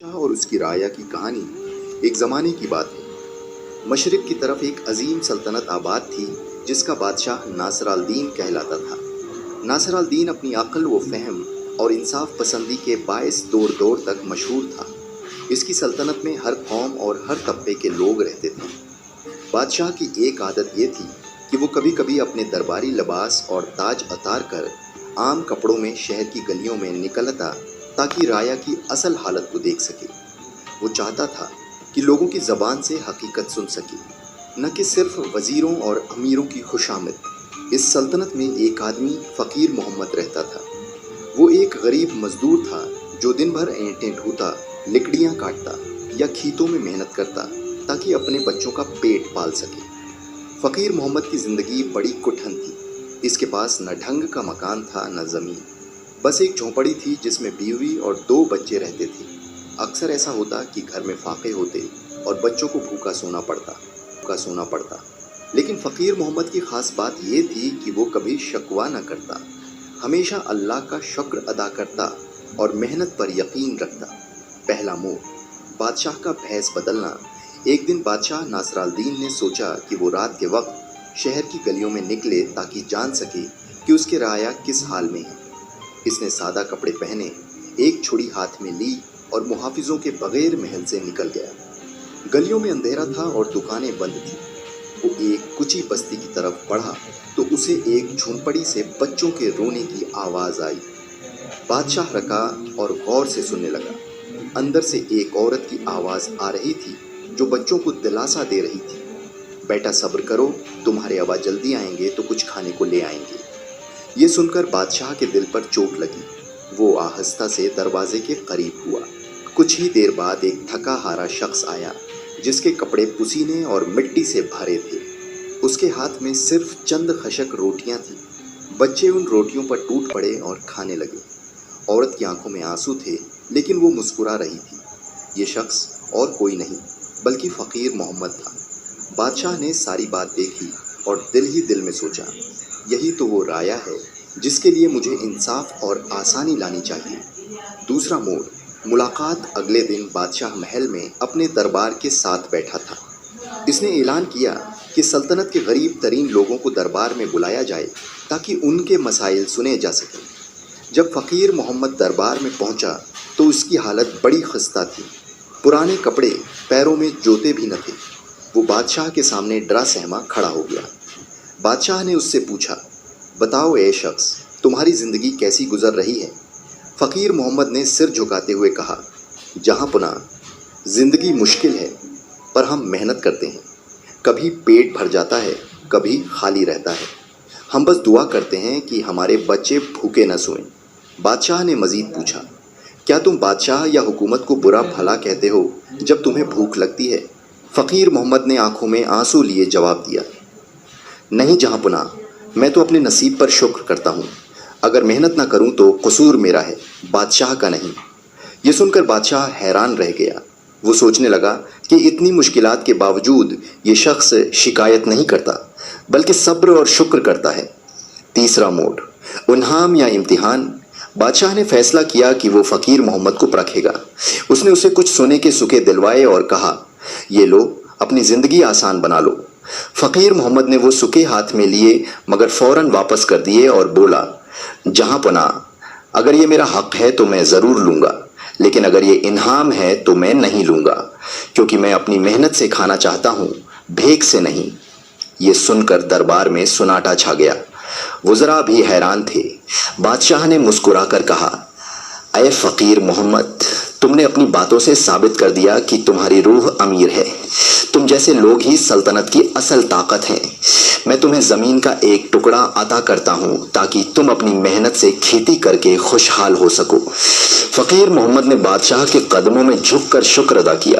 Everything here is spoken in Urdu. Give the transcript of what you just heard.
شاہ اور اس کی رایا کی کہانی ایک زمانے کی بات ہے۔ مشرق کی طرف ایک عظیم سلطنت آباد تھی جس کا بادشاہ ناصر الدین کہلاتا تھا۔ ناصر الدین اپنی عقل و فہم اور انصاف پسندی کے باعث دور دور تک مشہور تھا۔ اس کی سلطنت میں ہر قوم اور ہر طبقے کے لوگ رہتے تھے۔ بادشاہ کی ایک عادت یہ تھی کہ وہ کبھی کبھی اپنے درباری لباس اور تاج اتار کر عام کپڑوں میں شہر کی گلیوں میں نکلتا تاکہ رایا کی اصل حالت کو دیکھ سکے۔ وہ چاہتا تھا کہ لوگوں کی زبان سے حقیقت سن سکے، نہ کہ صرف وزیروں اور امیروں کی خوشامد۔ اس سلطنت میں ایک آدمی فقیر محمد رہتا تھا۔ وہ ایک غریب مزدور تھا جو دن بھر اینٹیں ڈھوتا، لکڑیاں کاٹتا یا کھیتوں میں محنت کرتا تاکہ اپنے بچوں کا پیٹ پال سکے۔ فقیر محمد کی زندگی بڑی کٹھن تھی۔ اس کے پاس نہ ڈھنگ کا مکان تھا نہ زمین، بس ایک جھونپڑی تھی جس میں بیوی اور 2 بچے رہتے تھے۔ اکثر ایسا ہوتا کہ گھر میں فاقے ہوتے اور بچوں کو بھوکا سونا پڑتا۔ لیکن فقیر محمد کی خاص بات یہ تھی کہ وہ کبھی شکوہ نہ کرتا، ہمیشہ اللہ کا شکر ادا کرتا اور محنت پر یقین رکھتا۔ پہلا موڑ، بادشاہ کا بھیس بدلنا۔ ایک دن بادشاہ ناصر الدین نے سوچا کہ وہ رات کے وقت شہر کی گلیوں میں نکلے تاکہ جان سکے کہ اس کے رعایا کس حال میں ہے۔ اس نے سادہ کپڑے پہنے، ایک چھڑی ہاتھ میں لی اور محافظوں کے بغیر محل سے نکل گیا۔ گلیوں میں اندھیرا تھا اور دکانیں بند تھیں۔ وہ ایک کچی بستی کی طرف بڑھا تو اسے ایک جھونپڑی سے بچوں کے رونے کی آواز آئی۔ بادشاہ رکا اور غور سے سننے لگا۔ اندر سے ایک عورت کی آواز آ رہی تھی جو بچوں کو دلاسا دے رہی تھی، بیٹا صبر کرو، تمہارے ابا جلدی آئیں گے تو کچھ کھانے کو لے آئیں گے۔ یہ سن کر بادشاہ کے دل پر چوٹ لگی۔ وہ آہستہ سے دروازے کے قریب ہوا۔ کچھ ہی دیر بعد ایک تھکا ہارا شخص آیا جس کے کپڑے پسینے اور مٹی سے بھرے تھے۔ اس کے ہاتھ میں صرف چند خشک روٹیاں تھیں۔ بچے ان روٹیوں پر ٹوٹ پڑے اور کھانے لگے۔ عورت کی آنکھوں میں آنسو تھے لیکن وہ مسکرا رہی تھی۔ یہ شخص اور کوئی نہیں بلکہ فقیر محمد تھا۔ بادشاہ نے ساری بات دیکھی اور دل ہی دل میں سوچا، یہی تو وہ رایا ہے جس کے لیے مجھے انصاف اور آسانی لانی چاہیے۔ دوسرا موڑ، ملاقات اگلے دن بادشاہ محل میں اپنے دربار کے ساتھ بیٹھا تھا۔ اس نے اعلان کیا کہ سلطنت کے غریب ترین لوگوں کو دربار میں بلایا جائے تاکہ ان کے مسائل سنے جا سکیں۔ جب فقیر محمد دربار میں پہنچا تو اس کی حالت بڑی خستہ تھی۔ پرانے کپڑے، پیروں میں جوتے بھی نہ تھے۔ وہ بادشاہ کے سامنے ڈرا سہما کھڑا ہو گیا۔ بادشاہ نے اس سے پوچھا، بتاؤ اے شخص، تمہاری زندگی کیسی گزر رہی ہے؟ فقیر محمد نے سر جھکاتے ہوئے کہا، جہاں پناہ، زندگی مشکل ہے پر ہم محنت کرتے ہیں۔ کبھی پیٹ بھر جاتا ہے، کبھی خالی رہتا ہے۔ ہم بس دعا کرتے ہیں کہ ہمارے بچے بھوکے نہ سوئیں۔ بادشاہ نے مزید پوچھا، کیا تم بادشاہ یا حکومت کو برا بھلا کہتے ہو جب تمہیں بھوک لگتی ہے؟ فقیر محمد نے آنکھوں میں آنسو لیے جواب دیا، نہیں جہاں پناہ، میں تو اپنے نصیب پر شکر کرتا ہوں۔ اگر محنت نہ کروں تو قصور میرا ہے، بادشاہ کا نہیں۔ یہ سن کر بادشاہ حیران رہ گیا۔ وہ سوچنے لگا کہ اتنی مشکلات کے باوجود یہ شخص شکایت نہیں کرتا بلکہ صبر اور شکر کرتا ہے۔ تیسرا موڑ، انعام یا امتحان۔ بادشاہ نے فیصلہ کیا کہ وہ فقیر محمد کو پرکھے گا۔ اس نے اسے کچھ سونے کے سکے دلوائے اور کہا، یہ لو، اپنی زندگی آسان بنا لو۔ فقیر محمد نے وہ سکے ہاتھ میں لیے مگر فوراً واپس کر دیے اور بولا، جہاں پناہ، اگر یہ میرا حق ہے تو میں ضرور لوں گا، لیکن اگر یہ انعام ہے تو میں نہیں لوں گا، کیونکہ میں اپنی محنت سے کھانا چاہتا ہوں، بھیک سے نہیں۔ یہ سن کر دربار میں سناٹا چھا گیا۔ وزراء بھی حیران تھے۔ بادشاہ نے مسکرا کر کہا، اے فقیر محمد، تم نے اپنی باتوں سے ثابت کر دیا کہ تمہاری روح امیر ہے۔ تم جیسے لوگ ہی سلطنت کی اصل طاقت ہیں۔ میں تمہیں زمین کا ایک ٹکڑا عطا کرتا ہوں تاکہ تم اپنی محنت سے کھیتی کر کے خوشحال ہو سکو۔ فقیر محمد نے بادشاہ کے قدموں میں جھک کر شکر ادا کیا۔